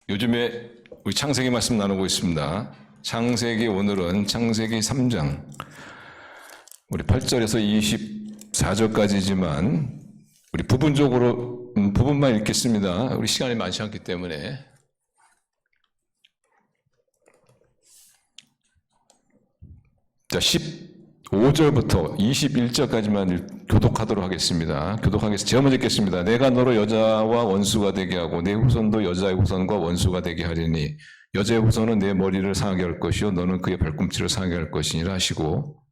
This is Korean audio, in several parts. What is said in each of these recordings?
요즘에 우리 창세기 말씀 나누고 있습니다. 창세기 오늘은 창세기 3장 우리 8절에서 24절까지지만 우리 부분적으로 부분만 읽겠습니다. 우리 시간이 많지 않기 때문에 자 15절부터 21절까지만 교독하도록 하겠습니다. 제가 먼저 읽겠습니다. 내가 너로 여자와 원수가 되게 하고 내 후손도 여자의 후손과 원수가 되게 하리니 여자의 후손은 내 머리를 상하게 할 것이요 너는 그의 발꿈치를 상하게 할 것이니라 하시고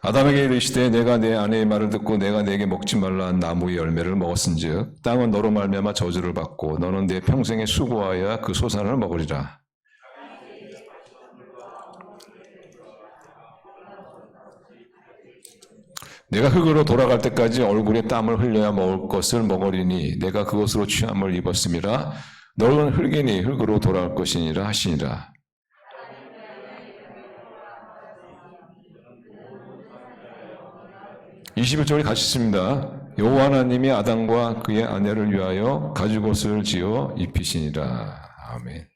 아담에게 이르시되 내가 내 아내의 말을 듣고 내가 내게 먹지 말라 한 나무의 열매를 먹었은즉 땅은 너로 말미암아 저주를 받고 너는 내 평생에 수고하여 그 소산을 먹으리라. 내가 흙으로 돌아갈 때까지 얼굴에 땀을 흘려야 먹을 것을 먹으리니 내가 그것으로 취함을 입었음이라. 너는 흙이니 흙으로 돌아갈 것이니라 하시니라. 21절에 같이 있습니다. 여호와 하나님이 아담과 그의 아내를 위하여 가죽옷을 지어 입히시니라. 아멘.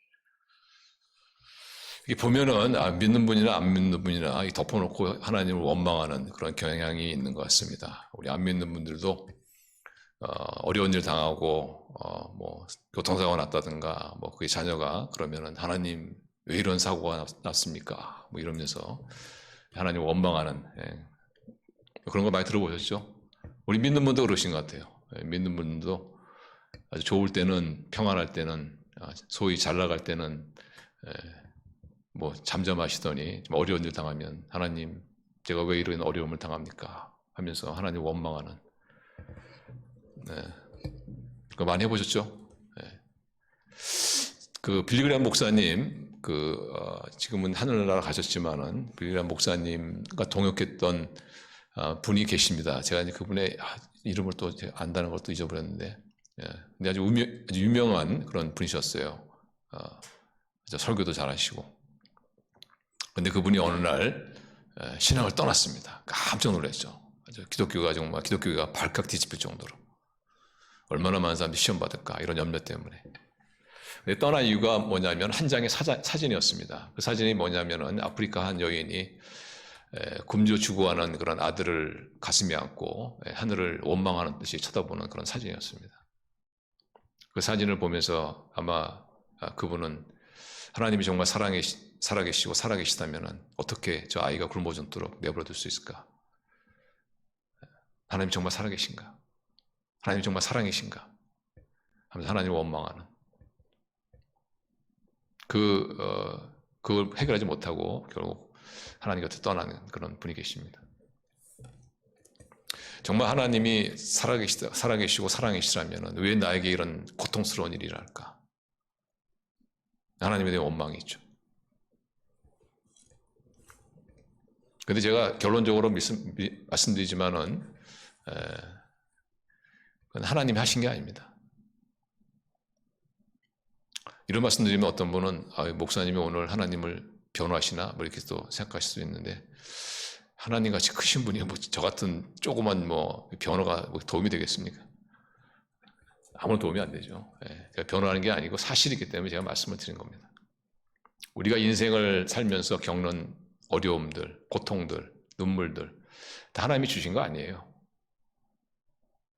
이게 보면은 믿는 분이나 안 믿는 분이나 덮어놓고 하나님을 원망하는 그런 경향이 있는 것 같습니다. 우리 안 믿는 분들도 어려운 일 당하고 뭐 교통사고가 났다든가 뭐 그게 자녀가 그러면은 하나님 왜 이런 사고가 났습니까? 뭐 이러면서 하나님 원망하는 그런 거 많이 들어보셨죠? 우리 믿는 분도 그러신 것 같아요. 믿는 분도 아주 좋을 때는 평안할 때는 소위 잘 나갈 때는 뭐 잠잠하시더니 어려운 일 당하면 하나님 제가 왜 이런 어려움을 당합니까? 하면서 하나님 원망하는 그거 많이 해보셨죠? 그 빌리그레암 목사님 지금은 하늘나라 가셨지만은 빌리그레암 목사님과 동역했던 분이 계십니다. 제가 이제 그분의 이름을 또 안다는 것도 잊어버렸는데, 근데 아주 유명한 그런 분이셨어요. 설교도 잘하시고. 근데 그분이 어느 날 신앙을 떠났습니다. 깜짝 놀랐죠. 기독교가 발칵 뒤집힐 정도로. 얼마나 많은 사람들이 시험 받을까 이런 염려 때문에. 근데 떠난 이유가 뭐냐면 한 장의 사진이었습니다. 그 사진이 뭐냐면은 아프리카 한 여인이 굶주 죽어가는 그런 아들을 가슴에 안고 하늘을 원망하는 듯이 쳐다보는 그런 사진이었습니다. 그 사진을 보면서 아마 그분은 하나님이 정말 살아계시고 살아계시다면 어떻게 저 아이가 굶어 죽도록 내버려둘 수 있을까? 하나님 정말 살아계신가? 하나님 정말 사랑이신가? 하면서 하나님을 원망하는 그걸 해결하지 못하고 결국 하나님 곁에 떠나는 그런 분이 계십니다. 정말 하나님이 살아계시고 사랑이시라면 왜 나에게 이런 고통스러운 일이 일어날까? 하나님에 대한 원망이 있죠. 근데 제가 결론적으로 말씀드리지만은 그건 하나님이 하신 게 아닙니다. 이런 말씀드리면 어떤 분은 목사님이 오늘 하나님을 변호하시나 뭐 이렇게 또 생각하실 수 있는데 하나님같이 크신 분이 뭐 저 같은 조그만 뭐 변호가 뭐 도움이 되겠습니까? 아무런 도움이 안 되죠. 제가 변호하는 게 아니고 사실이기 때문에 제가 말씀을 드린 겁니다. 우리가 인생을 살면서 겪는 어려움들, 고통들, 눈물들 다 하나님이 주신 거 아니에요.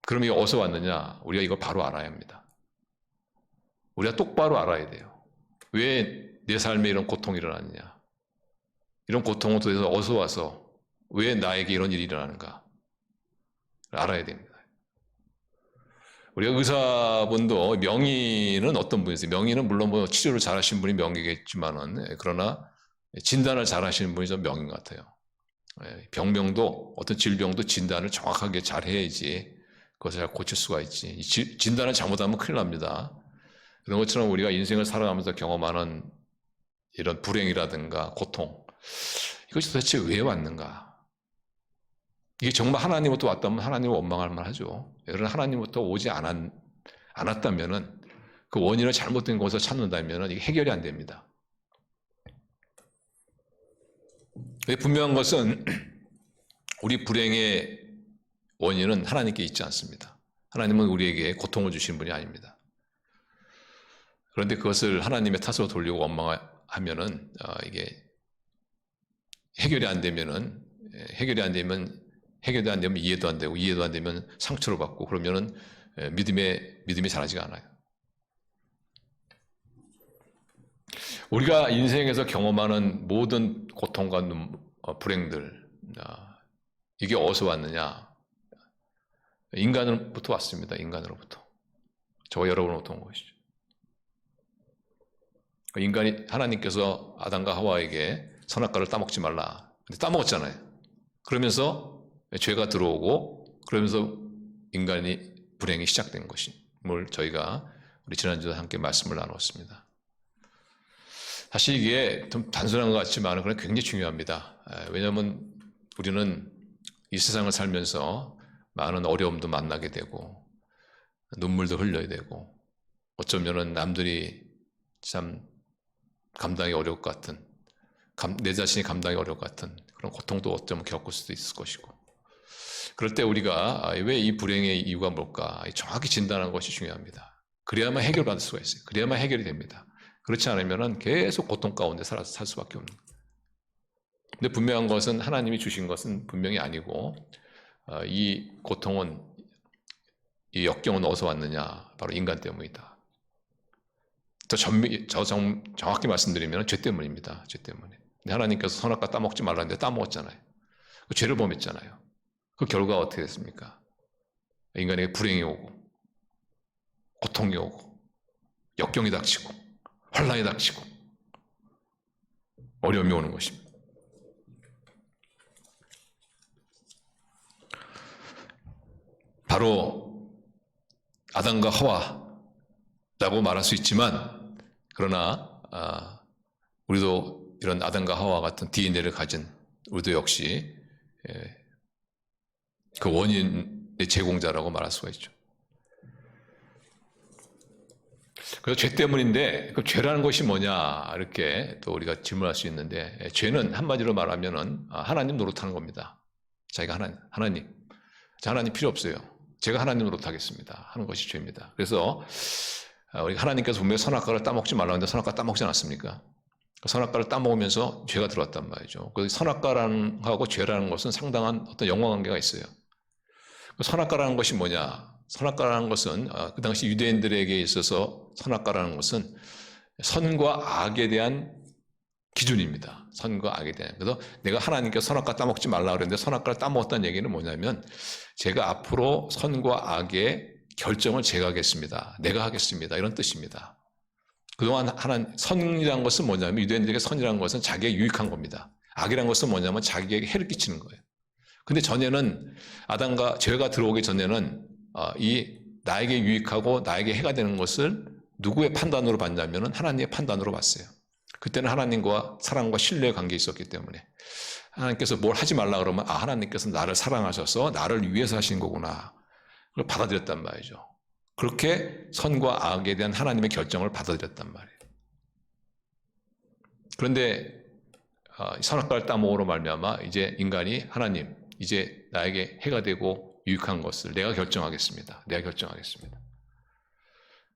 그럼 이게 어디서 왔느냐? 우리가 이거 바로 알아야 합니다. 우리가 똑바로 알아야 돼요. 왜 내 삶에 이런 고통이 일어났느냐? 이런 고통은 도대체 어디서 와서 왜 나에게 이런 일이 일어나는가? 알아야 됩니다. 우리가 의사분도 명의는 어떤 분이세요? 명의는 물론 뭐 치료를 잘하신 분이 명의겠지만은 그러나 진단을 잘하시는 분이 좀 명인 것 같아요. 병명도 어떤 질병도 진단을 정확하게 잘 해야지 그것을 잘 고칠 수가 있지. 진단을 잘못하면 큰일 납니다. 그런 것처럼 우리가 인생을 살아가면서 경험하는 이런 불행이라든가 고통, 이것이 도대체 왜 왔는가? 이게 정말 하나님부터 왔다면 하나님을 원망할 만하죠. 그러나 하나님부터 오지 않았다면은 그 원인을 잘못된 곳을 찾는다면은 이게 해결이 안 됩니다. 분명한 것은 우리 불행의 원인은 하나님께 있지 않습니다. 하나님은 우리에게 고통을 주시는 분이 아닙니다. 그런데 그것을 하나님의 탓으로 돌리고 원망하면은 이게 해결이 안 되면 이해도 안 되고 이해도 안 되면 상처를 받고 그러면은 믿음이 자라지가 않아요. 우리가 인생에서 경험하는 모든 고통과 불행들 이게 어디서 왔느냐? 인간으로부터 왔습니다. 인간으로부터. 저와 여러분으로부터 온 것이죠. 하나님께서 아담과 하와에게 선악과를 따먹지 말라. 근데 따먹었잖아요. 그러면서 죄가 들어오고 그러면서 인간이 불행이 시작된 것임을 저희가 우리 지난주에 함께 말씀을 나누었습니다. 사실 이게 좀 단순한 것 같지만 그건 굉장히 중요합니다. 왜냐하면 우리는 이 세상을 살면서 많은 어려움도 만나게 되고 눈물도 흘려야 되고 어쩌면은 남들이 참 감당이 어려울 것 같은 내 자신이 감당이 어려울 것 같은 그런 고통도 어쩌면 겪을 수도 있을 것이고 그럴 때 우리가 왜 이 불행의 이유가 뭘까 정확히 진단하는 것이 중요합니다. 그래야만 해결받을 수가 있어요. 그래야만 해결이 됩니다. 그렇지 않으면 계속 고통 가운데 살 수밖에 없는 거예요. 근데 분명한 것은 하나님이 주신 것은 분명히 아니고 이 고통은 이 역경은 어디서 왔느냐 바로 인간 때문이다. 정확히 말씀드리면 죄 때문입니다. 죄 때문에. 근데 하나님께서 선악과 따먹지 말라는데 따먹었잖아요. 그 죄를 범했잖아요. 그 결과가 어떻게 됐습니까? 인간에게 불행이 오고 고통이 오고 역경이 닥치고 환난이 닥치고 어려움이 오는 것입니다. 바로 아담과 하와라고 말할 수 있지만 그러나 우리도 이런 아담과 하와 같은 DNA를 가진 우리도 역시 그 원인의 제공자라고 말할 수가 있죠. 그래서 죄 때문인데 그 죄라는 것이 뭐냐 이렇게 또 우리가 질문할 수 있는데 죄는 한마디로 말하면은 하나님 노릇하는 겁니다. 자기가 하나님 필요 없어요. 제가 하나님 노릇하겠습니다 하는 것이 죄입니다. 그래서 우리 하나님께서 분명히 선악과를 따먹지 말라고 했는데 선악과 따먹지 않았습니까? 선악과를 따먹으면서 죄가 들어왔단 말이죠. 그 선악과라는 하고 죄라는 것은 상당한 어떤 연관관계가 있어요. 선악과라는 것이 뭐냐? 선악과라는 것은 그 당시 유대인들에게 있어서 선악과라는 것은 선과 악에 대한 기준입니다. 선과 악에 대한. 그래서 내가 하나님께 선악과 따먹지 말라 그랬는데 선악과를 따먹었다는 얘기는 뭐냐면 제가 앞으로 선과 악의 결정을 제가 하겠습니다. 내가 하겠습니다. 이런 뜻입니다. 그동안 선이라는 것은 뭐냐면 유대인들에게 선이라는 것은 자기에게 유익한 겁니다. 악이라는 것은 뭐냐면 자기에게 해를 끼치는 거예요. 근데 전에는 아담과 죄가 들어오기 전에는 이 나에게 유익하고 나에게 해가 되는 것을 누구의 판단으로 봤냐면 하나님의 판단으로 봤어요. 그때는 하나님과 사랑과 신뢰의 관계에 있었기 때문에 하나님께서 뭘 하지 말라 그러면 하나님께서 나를 사랑하셔서 나를 위해서 하신 거구나. 그걸 받아들였단 말이죠. 그렇게 선과 악에 대한 하나님의 결정을 받아들였단 말이에요. 그런데 선악과를 따먹으로 말미암아 이제 인간이 하나님 이제 나에게 해가 되고 유익한 것을 내가 결정하겠습니다. 내가 결정하겠습니다.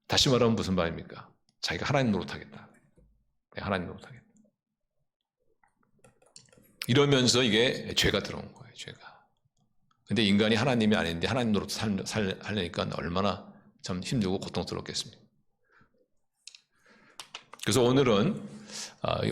다시 말하면 무슨 말입니까? 자기가 하나님 노릇하겠다. 내가 하나님 노릇하겠다. 이러면서 이게 죄가 들어온 거예요. 죄가. 근데 인간이 하나님이 아닌데 하나님 노릇 하려니까 얼마나 참 힘들고 고통스럽겠습니까? 그래서 오늘은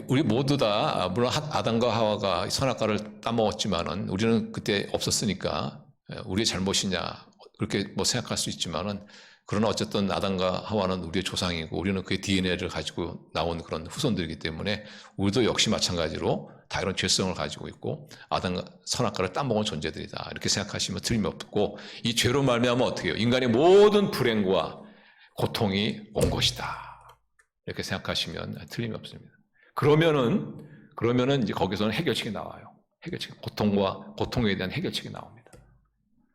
우리 모두 다 물론 아담과 하와가 선악과를 따먹었지만은 우리는 그때 없었으니까 우리의 잘못이냐 그렇게 뭐 생각할 수 있지만은 그러나 어쨌든 아담과 하와는 우리의 조상이고 우리는 그의 DNA를 가지고 나온 그런 후손들이기 때문에 우리도 역시 마찬가지로 다 이런 죄성을 가지고 있고 아담과 선악과를 따먹은 존재들이다 이렇게 생각하시면 틀림없고 이 죄로 말미암아 어떻게 해요? 인간의 모든 불행과 고통이 온 것이다 이렇게 생각하시면 틀림이 없습니다. 그러면은 이제 거기서는 해결책이 나와요. 해결책, 고통에 대한 해결책이 나옵니다.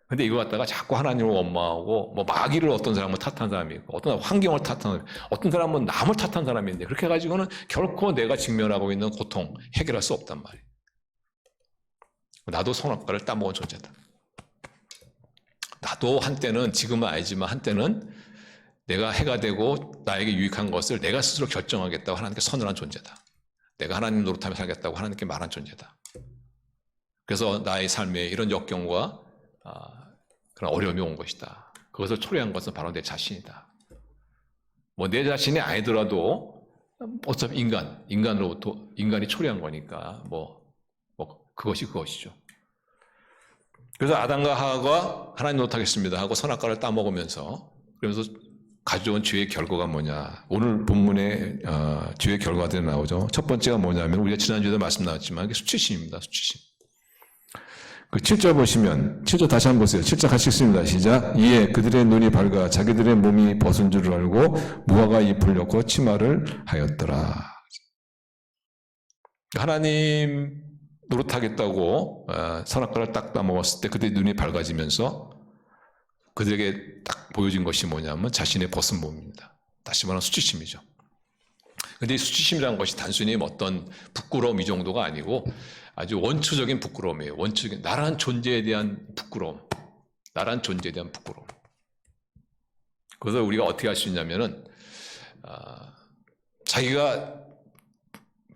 근데 이거 갖다가 자꾸 하나님을 원망하고 뭐 마귀를 어떤 사람은 탓한 사람이 있고 어떤 사람은 환경을 탓한 사람이 있고 어떤 사람은 남을 탓한 사람이 있는데 그렇게 해가지고는 결코 내가 직면하고 있는 고통 해결할 수 없단 말이에요. 나도 선악과를 따먹은 존재다. 나도 한때는, 지금은 아니지만 한때는 내가 해가 되고 나에게 유익한 것을 내가 스스로 결정하겠다고 하나님께 선언한 존재다. 내가 하나님 노릇하며 살겠다고 하나님께 말한 존재다. 그래서 나의 삶에 이런 역경과 그런 어려움이 온 것이다. 그것을 초래한 것은 바로 내 자신이다. 뭐 내 자신이 아니더라도 어차피 인간으로부터 인간이 초래한 거니까 뭐 그것이죠. 그래서 아담과 하와가 하나님 노릇하겠습니다 하고 선악과를 따먹으면서 그러면서 가져온 죄의 결과가 뭐냐. 오늘 본문에 죄의 결과들이 나오죠. 첫 번째가 뭐냐면 우리가 지난주에도 말씀 나왔지만 수치심입니다. 수치심. 그 7절 보시면 7절 다시 한번 보세요. 7절 같이 읽습니다. 시작. 이에 그들의 눈이 밝아 자기들의 몸이 벗은 줄을 알고 무화과 잎을 엮고 치마를 하였더라. 하나님 노릇하겠다고 선악과를 딱 따먹었을 때 그들의 눈이 밝아지면서 그들에게 딱 보여진 것이 뭐냐면 자신의 벗은 몸입니다. 다시 말하면 수치심이죠. 근데 이 수치심이라는 것이 단순히 어떤 부끄러움 이 정도가 아니고 아주 원초적인 부끄러움이에요. 원초적인 나란 존재에 대한 부끄러움. 나란 존재에 대한 부끄러움. 그래서 우리가 어떻게 할 수 있냐면은 자기가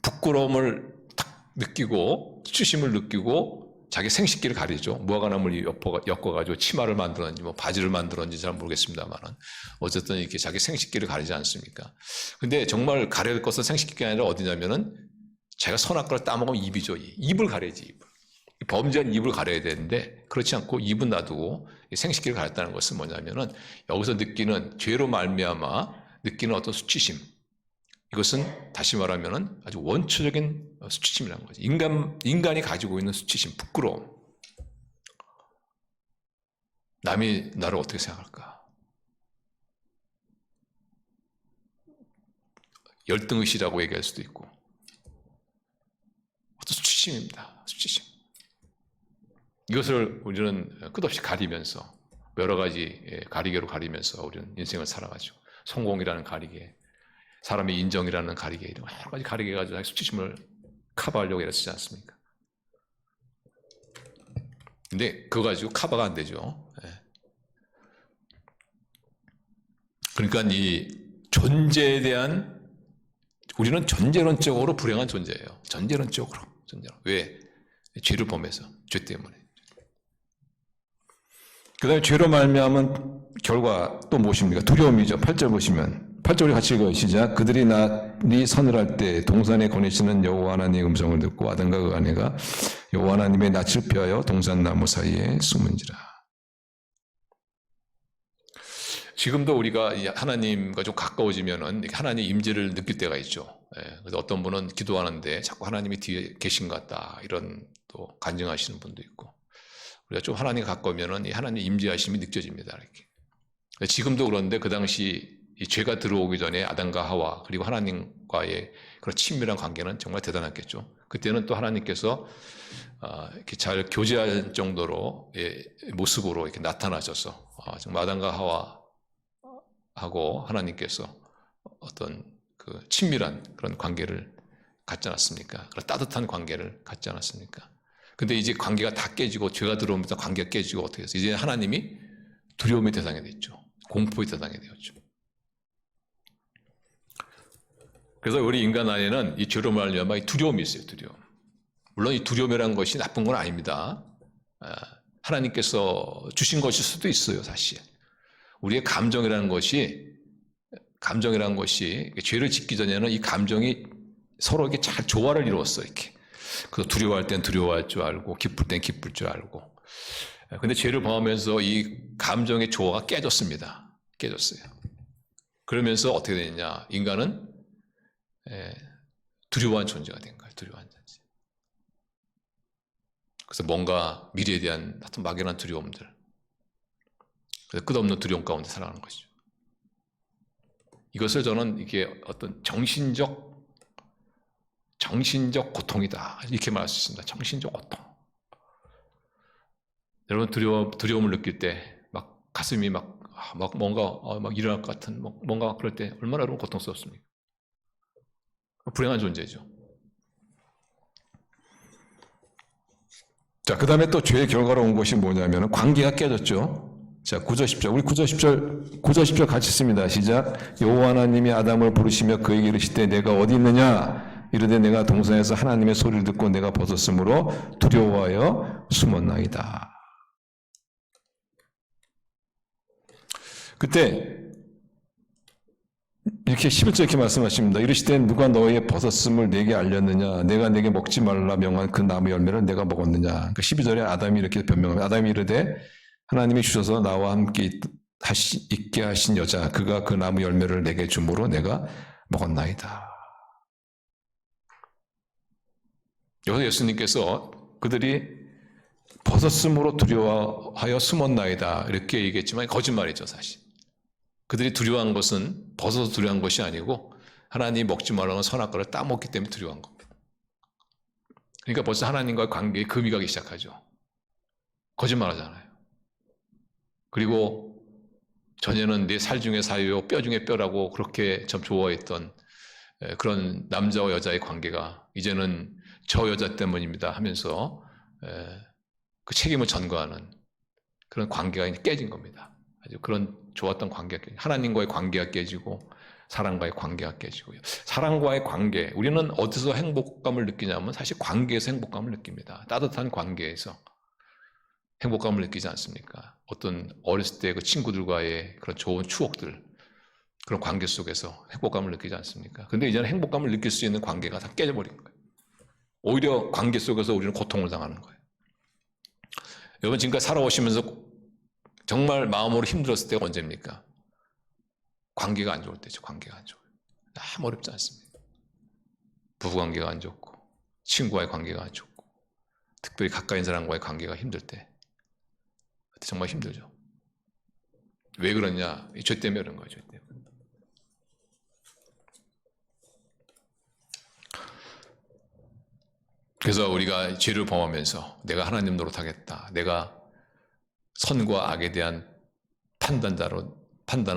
부끄러움을 딱 느끼고 수치심을 느끼고 자기 생식기를 가리죠. 무화과나무를 엮어가지고 치마를 만들었는지 뭐 바지를 만들었는지 잘 모르겠습니다만은 어쨌든 이렇게 자기 생식기를 가리지 않습니까? 근데 정말 가려야 것은 생식기가 아니라 어디냐면은 제가 선악과를 따먹으면 입이죠. 입을 가려야지. 입을. 범죄한 입을 가려야 되는데 그렇지 않고 입은 놔두고 생식기를 가렸다는 것은 뭐냐면은 여기서 느끼는 죄로 말미암아 느끼는 어떤 수치심. 이것은 다시 말하면은 아주 원초적인 수치심이라는 거죠. 인간이 가지고 있는 수치심, 부끄러움. 남이 나를 어떻게 생각할까? 열등의식이라고 얘기할 수도 있고. 어떤 수치심입니다. 수치심. 이것을 우리는 끝없이 가리면서 여러 가지 가리개로 가리면서 우리는 인생을 살아가죠. 성공이라는 가리개, 사람의 인정이라는 가리개, 이런 여러 가지 가리개 가지고 수치심을 커버하려고 애쓰지 않습니까? 근데 그거 가지고 커버가 안 되죠. 그러니까 이 존재에 대한 우리는 전제론적으로 불행한 존재예요. 전제론적으로. 왜? 죄를 범해서. 죄 때문에. 그 다음에 죄로 말미암은 결과 또 무엇입니까? 두려움이죠. 8절 보시면. 8절에 같이 읽어요. 시작. 그들이 날이 서늘할 때 동산에 거니시는 여호와 하나님의 음성을 듣고 아담과 그 아내가 여호와 하나님의 낯을 피하여 동산나무 사이에 숨은지라. 지금도 우리가 하나님과 좀 가까워지면은 하나님 임재를 느낄 때가 있죠. 그래서 어떤 분은 기도하는데 자꾸 하나님이 뒤에 계신 것 같다. 이런 또 간증하시는 분도 있고. 우리가 좀 하나님 가까우면은 이 하나님 임재하심이 느껴집니다. 이렇게. 지금도 그런데 그 당시 이 죄가 들어오기 전에 아담과 하와 그리고 하나님과의 그런 친밀한 관계는 정말 대단했겠죠. 그때는 또 하나님께서 이렇게 잘 교제할 정도로 모습으로 이렇게 나타나셔서 정말 아담과 하와하고 하나님께서 어떤 그 친밀한 그런 관계를 갖지 않았습니까? 그런 따뜻한 관계를 갖지 않았습니까? 근데 이제 관계가 다 깨지고 죄가 들어오면서 관계가 깨지고 어떻게 해서 이제 하나님이 두려움의 대상이 됐죠. 공포의 대상이 되었죠. 그래서 우리 인간 안에는 이 죄로 말미암아 이 두려움이 있어요. 두려움. 물론 이 두려움이라는 것이 나쁜 건 아닙니다. 하나님께서 주신 것일 수도 있어요. 사실. 우리의 감정이라는 것이 죄를 짓기 전에는 이 감정이 서로 이렇게 잘 조화를 이루었어. 이렇게. 그래서 두려워할 땐 두려워할 줄 알고 기쁠 땐 기쁠 줄 알고. 근데 죄를 범하면서 이 감정의 조화가 깨졌습니다. 깨졌어요. 그러면서 어떻게 되느냐? 인간은 두려워한 존재가 된 거예요. 두려워한 존재. 그래서 뭔가 미래에 대한 하여튼 막연한 두려움들. 그래서 끝없는 두려움 가운데 살아가는 것이죠. 이것을 저는 이게 어떤 정신적 고통이다. 이렇게 말할 수 있습니다. 정신적 고통. 여러분 두려움을 느낄 때 막 가슴이 막 뭔가 막 일어날 것 같은 뭔가 그럴 때 얼마나 여러분 고통스럽습니까? 불행한 존재죠. 자, 그 다음에 또 죄의 결과로 온 것이 뭐냐면 관계가 깨졌죠. 자, 9절 10절. 우리 9절 10절 같이 씁니다. 시작. 여호와 하나님이 아담을 부르시며 그에게 이르시되 내가 어디 있느냐? 이르되 내가 동산에서 하나님의 소리를 듣고 내가 벗었으므로 두려워하여 숨었나이다. 그때 이렇게 11절 이렇게 말씀하십니다. 이르시되 누가 너의 벗었음을 내게 알렸느냐? 내가 내게 먹지 말라 명한 그 나무 열매를 내가 먹었느냐? 그러니까 12절에 아담이 이렇게 변명합니다. 아담이 이르되 하나님이 주셔서 나와 함께 있게 하신 여자 그가 그 나무 열매를 내게 주므로 내가 먹었나이다. 여기서 예수님께서 그들이 벗었음으로 두려워하여 숨었나이다 이렇게 얘기했지만 거짓말이죠 사실. 그들이 두려워한 것은 벗어서 두려워한 것이 아니고 하나님이 먹지 말라는 선악과를 따먹기 때문에 두려워한 겁니다. 그러니까 벌써 하나님과의 관계에 금이 가기 시작하죠. 거짓말하잖아요. 그리고 전에는 내 살 중에 살이요 뼈 중에 뼈라고 그렇게 참 좋아했던 그런 남자와 여자의 관계가 이제는 저 여자 때문입니다 하면서 그 책임을 전가하는 그런 관계가 깨진 겁니다. 아주 그런 좋았던 관계가 깨지고 하나님과의 관계가 깨지고 사랑과의 관계가 깨지고요. 사랑과의 관계, 우리는 어디서 행복감을 느끼냐면 사실 관계에서 행복감을 느낍니다. 따뜻한 관계에서 행복감을 느끼지 않습니까? 어떤 어렸을 때 그 친구들과의 그런 좋은 추억들, 그런 관계 속에서 행복감을 느끼지 않습니까? 근데 이제는 행복감을 느낄 수 있는 관계가 다 깨져버린 거예요. 오히려 관계 속에서 우리는 고통을 당하는 거예요. 여러분 지금까지 살아오시면서 정말 마음으로 힘들었을 때가 언제입니까? 관계가 안 좋을 때죠. 관계가 안 좋아요. 너무 어렵지 않습니까? 부부관계가 안 좋고 친구와의 관계가 안 좋고 특별히 가까이 있는 사람과의 관계가 힘들 때 그때 정말 힘들죠. 왜 그러냐? 이 죄 때문에 그런 거예요. 죄 때문에. 그래서 우리가 죄를 범하면서 내가 하나님 노릇하겠다. 내가 선과 악에 대한 판단은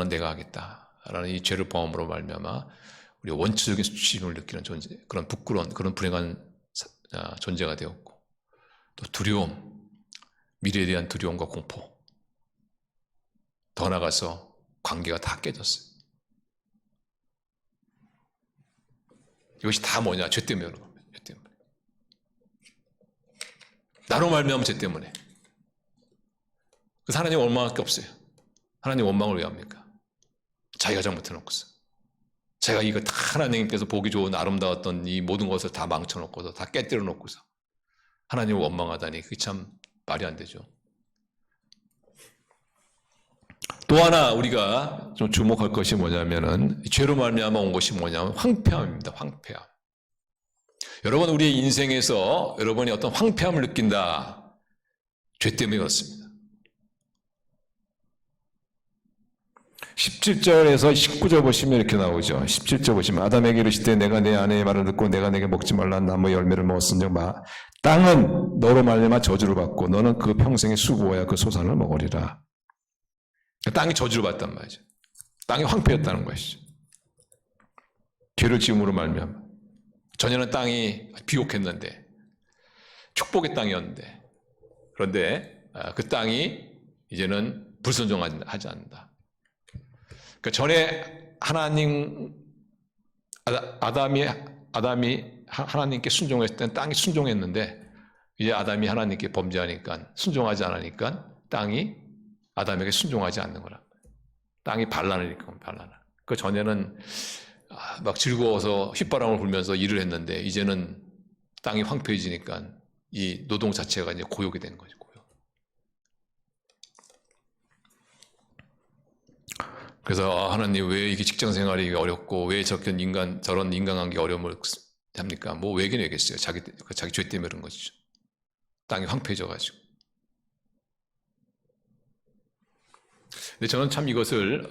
내가 하겠다라는 이 죄를 범함으로 말미암아 우리 원초적인 수치심을 느끼는 존재, 그런 부끄러운, 그런 불행한 존재가 되었고 또 두려움, 미래에 대한 두려움과 공포, 더 나아가서 관계가 다 깨졌어요. 이것이 다 뭐냐? 죄 때문에 그런 겁니다. 죄 때문에. 나로 말미암은 죄 때문에. 그래서 하나님 원망할 게 없어요. 하나님 원망을 왜 합니까? 자기가 잘못해놓고서. 제가 이거 다 하나님께서 보기 좋은 아름다웠던 이 모든 것을 다 망쳐놓고서 다 깨뜨려 놓고서 하나님을 원망하다니 그게 참 말이 안 되죠. 또 하나 우리가 좀 주목할 것이 뭐냐면은 죄로 말미암아 온 것이 뭐냐면 황폐함입니다. 황폐함. 여러분 우리의 인생에서 여러분이 어떤 황폐함을 느낀다. 죄 때문에 그렇습니다. 17절에서 19절 보시면 이렇게 나오죠. 17절 보시면 아담에게 이르시되 내가 내 아내의 말을 듣고 내가 내게 먹지 말라는 나무 열매를 먹었은즉 땅은 너로 말미암아 저주를 받고 너는 그 평생의 수고와 그 소산을 먹으리라. 땅이 저주를 받단 말이죠. 땅이 황폐했다는 것이죠. 죄를 지음으로 말미암아. 전에는 땅이 비옥했는데 축복의 땅이었는데 그런데 그 땅이 이제는 불순종하지 않는다. 그러니까 전에 아담이 하나님께 순종했을 때는 땅이 순종했는데 이제 아담이 하나님께 범죄하니까 순종하지 않으니까 땅이 아담에게 순종하지 않는 거라. 땅이 반란이니까 반란. 그 전에는 막 즐거워서 휘바람을 불면서 일을 했는데 이제는 땅이 황폐해지니까 이 노동 자체가 이제 고욕이 된 거죠. 그래서 하나님 왜 이게 직장 생활이 어렵고 왜 저런 인간관계 어려움을 합니까? 뭐 왜긴 왜겠어요. 자기 죄 때문에 그런 것이죠. 땅이 황폐해져가지고. 근데 저는 참 이것을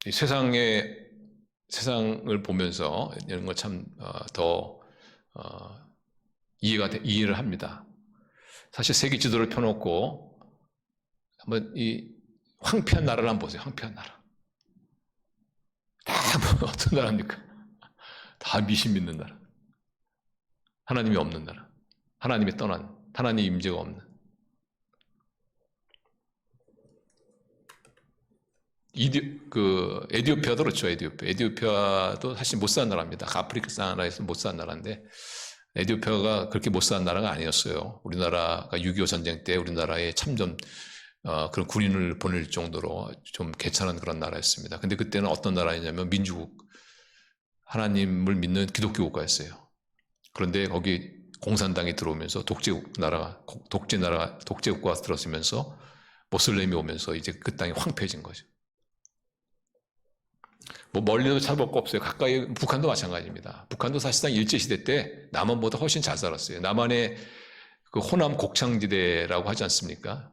이 세상을 보면서 이런 걸 참 더 이해를 합니다. 사실 세계 지도를 펴놓고 한번 이 황폐한 나라를 한번 보세요. 황폐한 나라. 다 뭐 어떤 나라입니까? 다 미신 믿는 나라. 하나님이 없는 나라. 하나님이 떠난, 하나님 임재가 없는. 에디오피아도 그렇죠. 에디오피아도 사실 못 사는 나라입니다. 아프리카 나라에서 못 사는 나라인데 에디오피아가 그렇게 못 사는 나라가 아니었어요. 우리나라가 6.25 전쟁 때 우리나라에 참전 그런 군인을 보낼 정도로 좀 괜찮은 그런 나라였습니다. 근데 그때는 어떤 나라였냐면 민주국, 하나님을 믿는 기독교 국가였어요. 그런데 거기 공산당이 들어오면서 독재국가가 들어서면서 모슬렘이 오면서 이제 그 땅이 황폐해진 거죠. 뭐 멀리도 찾아볼 거 없어요. 가까이 북한도 마찬가지입니다. 북한도 사실상 일제시대 때 남한보다 훨씬 잘 살았어요. 남한의 그 호남 곡창지대라고 하지 않습니까?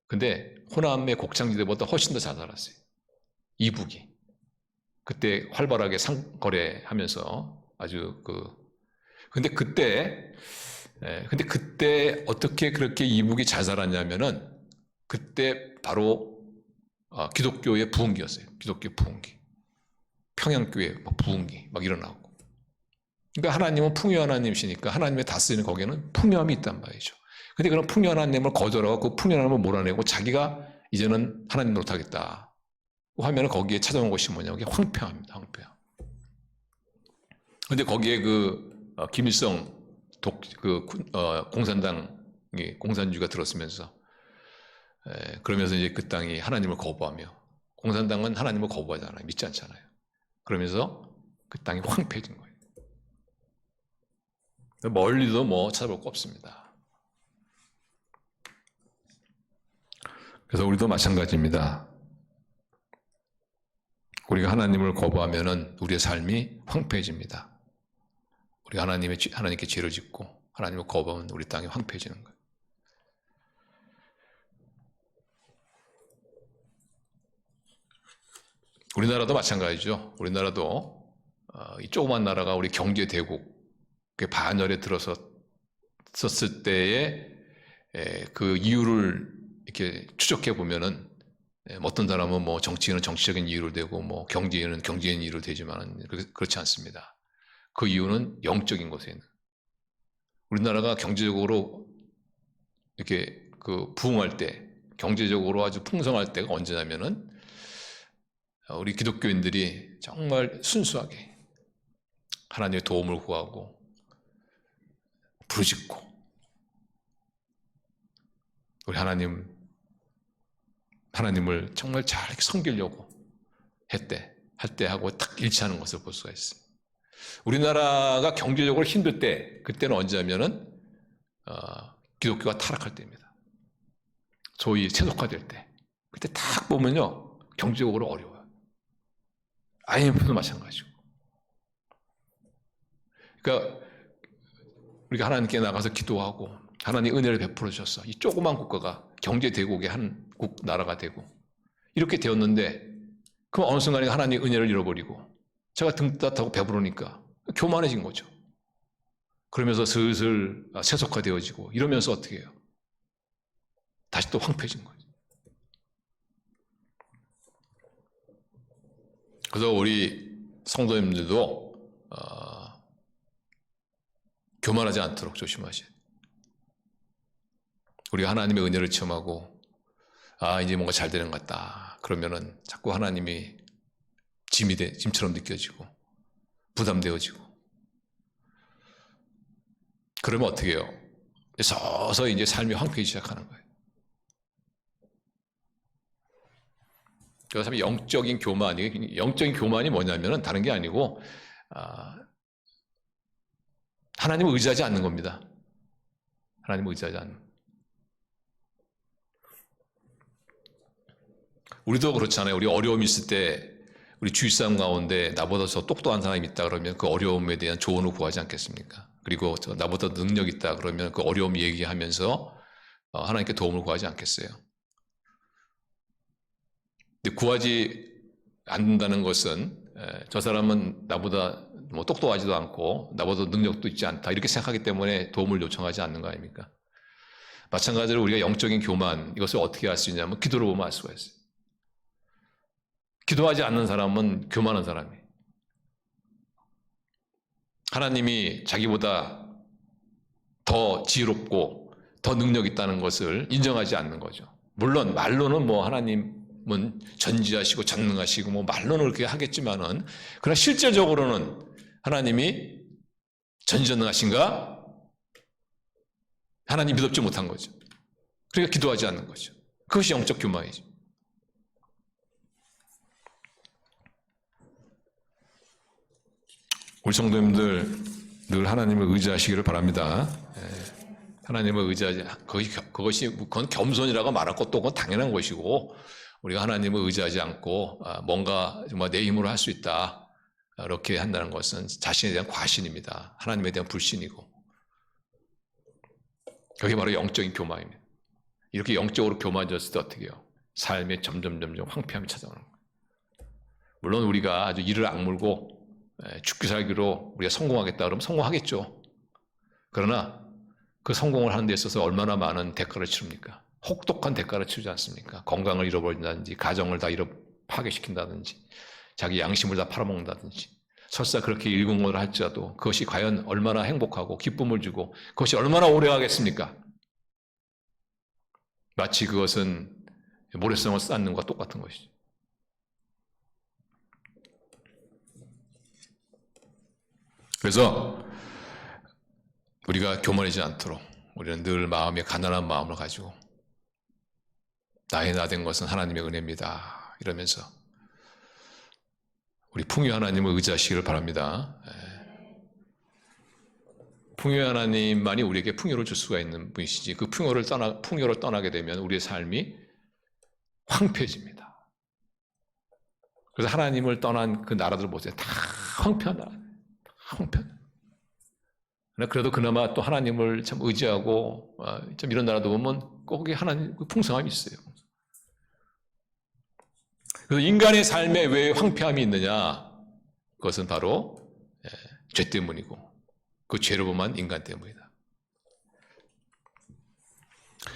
근데 호남의 곡창지대보다 훨씬 더 잘 살았어요. 이북이. 그때 활발하게 상거래하면서 아주 근데 그때 어떻게 그렇게 이북이 잘 살았냐면은 그때 바로 기독교의 부흥기였어요. 기독교 부흥기. 평양교회 부흥기 막 일어나고. 그러니까 하나님은 풍요한 하나님이시니까 하나님의 다스리는 거기에는 풍요함이 있단 말이죠. 근데 그런 풍요한 하나님을 거절하고 그 풍요한 하나님을 몰아내고 자기가 이제는 하나님 노릇하겠다 하면 거기에 찾아온 것이 뭐냐면 황폐합니다. 황폐함. 근데 거기에 김일성 공산주의가 들었으면서 그러면서 이제 그 땅이 하나님을 거부하며 공산당은 하나님을 거부하잖아요. 믿지 않잖아요. 그러면서 그 땅이 황폐해진 거예요. 멀리도 뭐 찾아볼 거 없습니다. 그래서 우리도 마찬가지입니다. 우리가 하나님을 거부하면은 우리의 삶이 황폐해집니다. 우리가 하나님께 죄를 짓고 하나님을 거부하면 우리 땅이 황폐해지는 거예요. 우리나라도 마찬가지죠. 우리나라도 이 조그만 나라가 우리 경제 대국의 반열에 들어섰을 때에 그 이유를 이렇게 추적해 보면은 어떤 사람은 뭐 정치인은 정치적인 이유를 대고 뭐 경제인은 경제인 이유를 대지만 그렇지 않습니다. 그 이유는 영적인 것에 있는. 우리나라가 경제적으로 이렇게 부흥할 때, 경제적으로 아주 풍성할 때가 언제냐면은 우리 기독교인들이 정말 순수하게 하나님의 도움을 구하고 부르짖고 우리 하나님을 정말 잘 섬기려고 할 때 하고 딱 일치하는 것을 볼 수가 있어요. 우리나라가 경제적으로 힘들 때, 그때는 언제냐면은 기독교가 타락할 때입니다. 소위 세속화될 때. 그때 딱 보면요, 경제적으로 어려워요. IMF도 마찬가지고. 그러니까 우리가 하나님께 나가서 기도하고 하나님 은혜를 베풀어 주셔서 이 조그만 국가가 경제 대국의 한 나라가 되고 이렇게 되었는데 그럼 어느 순간에 하나님 은혜를 잃어버리고 제가 등 따뜻하고 배부르니까 교만해진 거죠. 그러면서 슬슬 세속화되어지고 이러면서 어떻게 해요? 다시 또 황폐해진 거죠. 그래서 우리 성도님들도 교만하지 않도록 조심하셔야 돼요. 우리가 하나님의 은혜를 체험하고 이제 뭔가 잘 되는 것 같다. 그러면은 자꾸 하나님이 짐처럼 느껴지고 부담되어지고 그러면 어떻게 해요? 서서히 이제 삶이 황폐해지기 시작하는 거예요. 그래서 영적인 교만이 뭐냐면은 다른 게 아니고 하나님을 의지하지 않는 겁니다. 하나님을 의지하지 않는. 우리도 그렇잖아요. 우리 어려움이 있을 때 우리 주위 사람 가운데 나보다 더 똑똑한 사람이 있다 그러면 그 어려움에 대한 조언을 구하지 않겠습니까? 그리고 나보다 능력 있다 그러면 그 어려움 얘기하면서 하나님께 도움을 구하지 않겠어요? 근데 구하지 않는다는 것은 저 사람은 나보다 뭐 똑똑하지도 않고 나보다 능력도 있지 않다 이렇게 생각하기 때문에 도움을 요청하지 않는 거 아닙니까? 마찬가지로 우리가 영적인 교만 이것을 어떻게 알 수 있냐면 기도를 보면 알 수가 있어요. 기도하지 않는 사람은 교만한 사람이에요. 하나님이 자기보다 더 지혜롭고 더 능력 있다는 것을 인정하지 않는 거죠. 물론 말로는 뭐 하나님은 전지하시고 전능하시고 뭐 말로는 그렇게 하겠지만은 그러나 실제적으로는 하나님이 전지전능하신가? 하나님 믿지 못한 거죠. 그러니까 기도하지 않는 거죠. 그것이 영적 교만이죠. 우리 성도님들 늘 하나님을 의지하시기를 바랍니다. 하나님을 의지하지, 그건 겸손이라고 말할 것도 그건 당연한 것이고, 우리가 하나님을 의지하지 않고 뭔가 정말 내 힘으로 할 수 있다, 이렇게 한다는 것은 자신에 대한 과신입니다. 하나님에 대한 불신이고. 그게 바로 영적인 교만입니다. 이렇게 영적으로 교만해졌을 때 어떻게 해요? 삶에 점점 황폐함이 찾아오는 거예요. 물론 우리가 아주 이를 악물고 죽기 살기로 우리가 성공하겠다 그러면 성공하겠죠. 그러나 그 성공을 하는 데 있어서 얼마나 많은 대가를 치릅니까? 혹독한 대가를 치르지 않습니까? 건강을 잃어버린다든지, 가정을 다 파괴시킨다든지, 자기 양심을 다 팔아먹는다든지, 설사 그렇게 일공을 할지라도 그것이 과연 얼마나 행복하고 기쁨을 주고 그것이 얼마나 오래가겠습니까? 마치 그것은 모래성을 쌓는 것과 똑같은 것이죠. 그래서 우리가 교만하지 않도록 우리는 늘 마음에 가난한 마음을 가지고 나의 나된 것은 하나님의 은혜입니다 이러면서 우리 풍요 하나님을 의지하시기를 바랍니다. 풍요의 하나님만이 우리에게 풍요를 줄 수가 있는 분이시지, 그 풍요를 떠나게 되면 우리의 삶이 황폐해집니다. 그래서 하나님을 떠난 그 나라들 보세요. 다 황폐한 나라, 황폐한. 그래도 그나마 또 하나님을 참 의지하고 좀 이런 나라도 보면 거기에 하나님 그 풍성함이 있어요. 그래서 인간의 삶에 왜 황폐함이 있느냐? 그것은 바로 죄 때문이고 그 죄로 범한 인간 때문이다.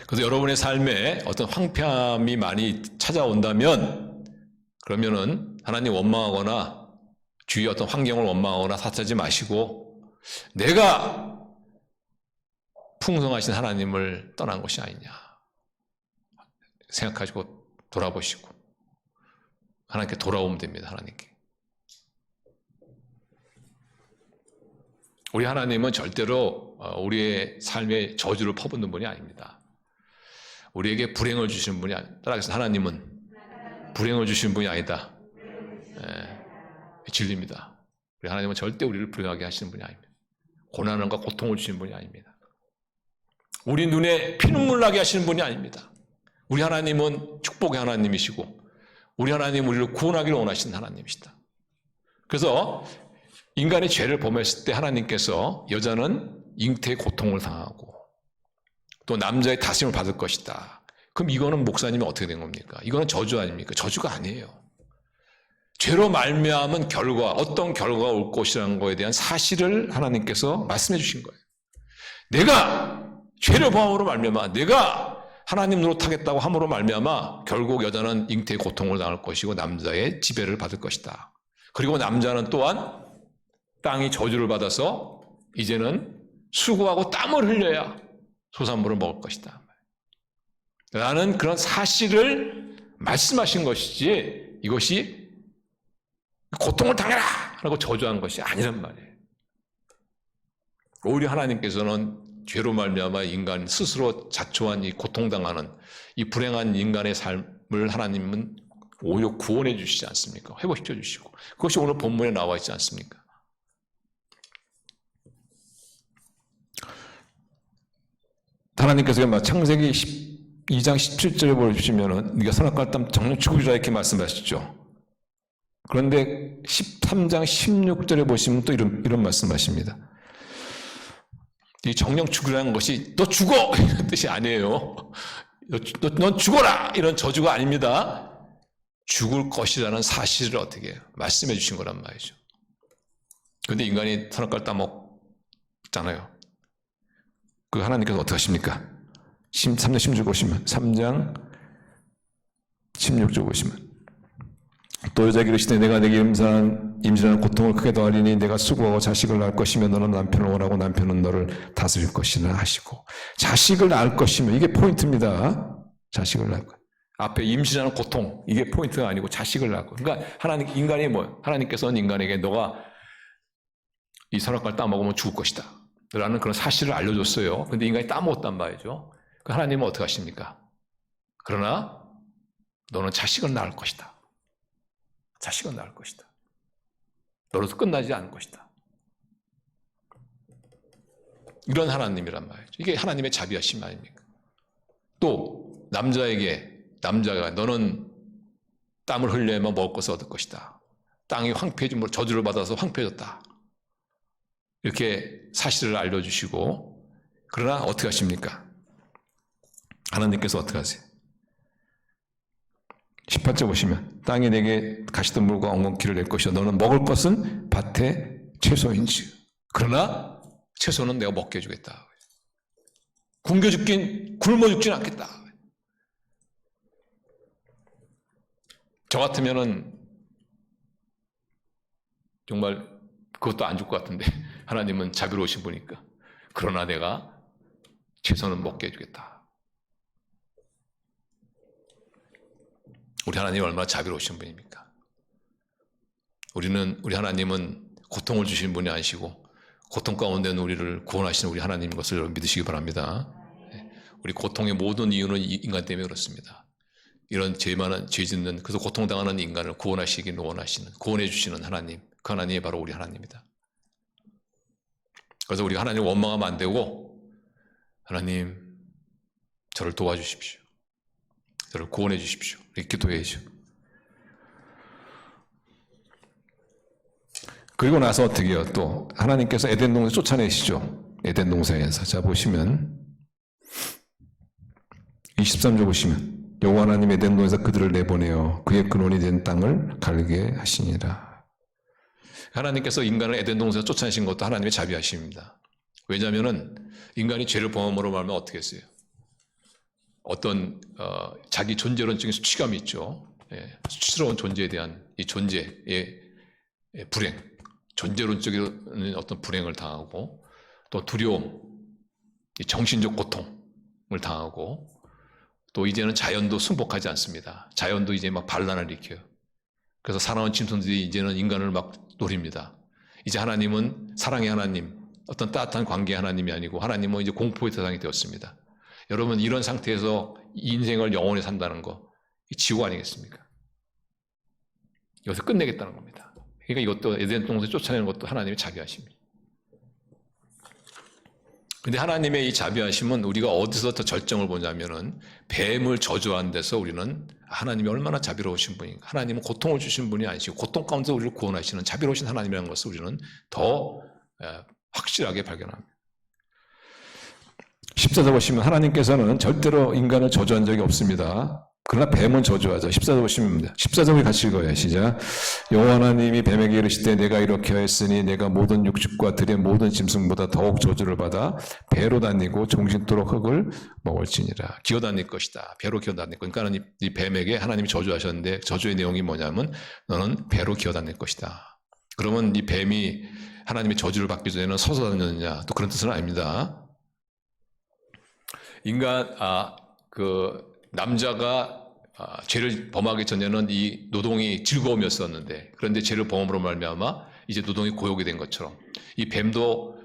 그래서 여러분의 삶에 어떤 황폐함이 많이 찾아온다면 그러면은 하나님 원망하거나 주위의 어떤 환경을 원망하거나 탓하지 마시고 내가 풍성하신 하나님을 떠난 것이 아니냐 생각하시고 돌아보시고 하나님께 돌아오면 됩니다. 하나님께. 우리 하나님은 절대로 우리의 삶에 저주를 퍼붓는 분이 아닙니다. 우리에게 불행을 주시는 분이 아닙니다. 따라서 하나님은 불행을 주시는 분이 아니다. 진리입니다. 우리 하나님은 절대 우리를 불행하게 하시는 분이 아닙니다. 고난과 고통을 주시는 분이 아닙니다. 우리 눈에 피눈물 나게 하시는 분이 아닙니다. 우리 하나님은 축복의 하나님이시고 우리 하나님은 우리를 구원하기를 원하시는 하나님이시다. 그래서 인간의 죄를 범했을 때 하나님께서 여자는 잉태의 고통을 당하고 또 남자의 다스림을 받을 것이다. 그럼 이거는 목사님이 어떻게 된 겁니까? 이거는 저주 아닙니까? 저주가 아니에요. 죄로 말미암은 결과, 어떤 결과가 올 것이라는 것에 대한 사실을 하나님께서 말씀해 주신 거예요. 내가 죄를 범함으로 말미암아, 내가 하나님 노릇하겠다고 함으로 말미암아 결국 여자는 잉태의 고통을 당할 것이고 남자의 지배를 받을 것이다. 그리고 남자는 또한 땅이 저주를 받아서 이제는 수고하고 땀을 흘려야 소산물을 먹을 것이다. 라는 그런 사실을 말씀하신 것이지 이것이 고통을 당해라! 라고 저주한 것이 아니란 말이에요. 오히려 하나님께서는 죄로 말미암아 인간 스스로 자초한 이 고통당하는 이 불행한 인간의 삶을 하나님은 오히려 구원해 주시지 않습니까? 회복시켜 주시고 그것이 오늘 본문에 나와 있지 않습니까? 하나님께서 창세기 2장 17절에 보시면은 네가 선악과를 따면 정령 죽으리라 이렇게 말씀하시죠. 그런데 13장 16절에 보시면 또 이런 말씀하십니다. 이 정령 죽으라는 것이 너 죽어! 이런 뜻이 아니에요. 넌 죽어라! 이런 저주가 아닙니다. 죽을 것이라는 사실을 어떻게 해요? 말씀해 주신 거란 말이죠. 그런데 인간이 선악과를 따먹잖아요. 그 하나님께서 어떻게 하십니까? 3장 16절 보시면 3장 16절 보시면 또 여자에게 이르시되 내가 내게 임신하는 고통을 크게 더하리니 내가 수고하고 자식을 낳을 것이며 너는 남편을 원하고 남편은 너를 다스릴 것이라 하시고, 자식을 낳을 것이며, 이게 포인트입니다. 자식을 낳을 것. 앞에 임신하는 고통, 이게 포인트가 아니고 자식을 낳을 것. 그러니까 하나님께서는 인간에게 너가 이 선악과를 따먹으면 죽을 것이다 라는 그런 사실을 알려줬어요. 근데 인간이 따먹었단 말이죠. 그 하나님은 어떻게 하십니까? 그러나 너는 자식을 낳을 것이다. 자식은 낳을 것이다. 너로도 끝나지 않을 것이다. 이런 하나님이란 말이죠. 이게 하나님의 자비하심 아닙니까? 또 남자가 너는 땀을 흘려야만 먹을 것을 얻을 것이다. 땅이 황폐해짐으로 저주를 받아서 황폐해졌다. 이렇게 사실을 알려주시고, 그러나 어떻게 하십니까? 하나님께서 어떻게 하세요? 18절 보시면 땅이 내게 가시덤불과 엉겅퀴를 낼 것이요 너는 먹을 것은 밭의 채소인지 그러나 채소는 내가 먹게 해주겠다. 굶겨 죽진 않겠다. 저 같으면은 정말 그것도 안 줄 것 같은데 하나님은 자비로우신 분이니까 그러나 내가 채소는 먹게 해주겠다. 우리 하나님이 얼마나 자비로우신 분입니까? 우리 하나님은 고통을 주신 분이 아니시고 고통 가운데는 우리를 구원하시는 우리 하나님인 것을 여러분 믿으시기 바랍니다. 우리 고통의 모든 이유는 인간 때문에 그렇습니다. 이런 죄 짓는, 그래서 고통당하는 인간을 구원하시기를 원하시는, 구원해 주시는 하나님, 그 하나님이 바로 우리 하나님입니다. 그래서 우리가 하나님을 원망하면 안 되고, 하나님 저를 도와주십시오. 저를 구원해 주십시오. 이렇게 기도해야죠. 그리고 나서 어떻게 해요? 또 하나님께서 에덴 동산에 쫓아내시죠. 에덴 동산에서. 자 보시면 23절 보시면 여호와 하나님 에덴 동산에서 그들을 내보내어 그의 근원이 된 땅을 갈게 하시니라. 하나님께서 인간을 에덴 동산에서 쫓아내신 것도 하나님의 자비하심입니다. 왜냐하면 인간이 죄를 범함으로 말하면 어떻게 했어요? 어떤 자기 존재론적인 수치감이 있죠. 수치스러운 존재에 대한 이 존재의 불행, 존재론적인 어떤 불행을 당하고 또 두려움, 정신적 고통을 당하고 또 이제는 자연도 순복하지 않습니다. 자연도 이제 막 반란을 일으켜요. 그래서 사나운 짐승들이 이제는 인간을 막 노립니다. 이제 하나님은 사랑의 하나님, 어떤 따뜻한 관계의 하나님이 아니고 하나님은 이제 공포의 대상이 되었습니다. 여러분 이런 상태에서 인생을 영원히 산다는 거 지옥 아니겠습니까? 여기서 끝내겠다는 겁니다. 그러니까 이것도 에덴 동산에 쫓아내는 것도 하나님의 자비하심입니다. 근데 하나님의 이 자비하심은 우리가 어디서 더 절정을 보냐면은 뱀을 저주한 데서 우리는 하나님이 얼마나 자비로우신 분인가. 하나님은 고통을 주신 분이 아니시고 고통 가운데서 우리를 구원하시는 자비로우신 하나님이라는 것을 우리는 더 확실하게 발견합니다. 14절 보시면 하나님께서는 절대로 인간을 저주한 적이 없습니다. 그러나 뱀은 저주하죠. 14절 보시면 14절을 같이 읽어요. 시작. 여호와 하나님이 뱀에게 이르시되 내가 이렇게 하였으니 내가 모든 육축과 들의 모든 짐승보다 더욱 저주를 받아 배로 다니고 종신토록 흙을 먹을지니라. 기어다닐 것이다. 배로 기어다닐 것이다. 그러니까 이 뱀에게 하나님이 저주하셨는데 저주의 내용이 뭐냐면 너는 배로 기어다닐 것이다. 그러면 이 뱀이 하나님의 저주를 받기 전에는 서서 다녔느냐? 또 그런 뜻은 아닙니다. 남자가 죄를 범하기 전에는 이 노동이 즐거움이었었는데 그런데 죄를 범함으로 말미암아 이제 노동이 고역이 된 것처럼 이 뱀도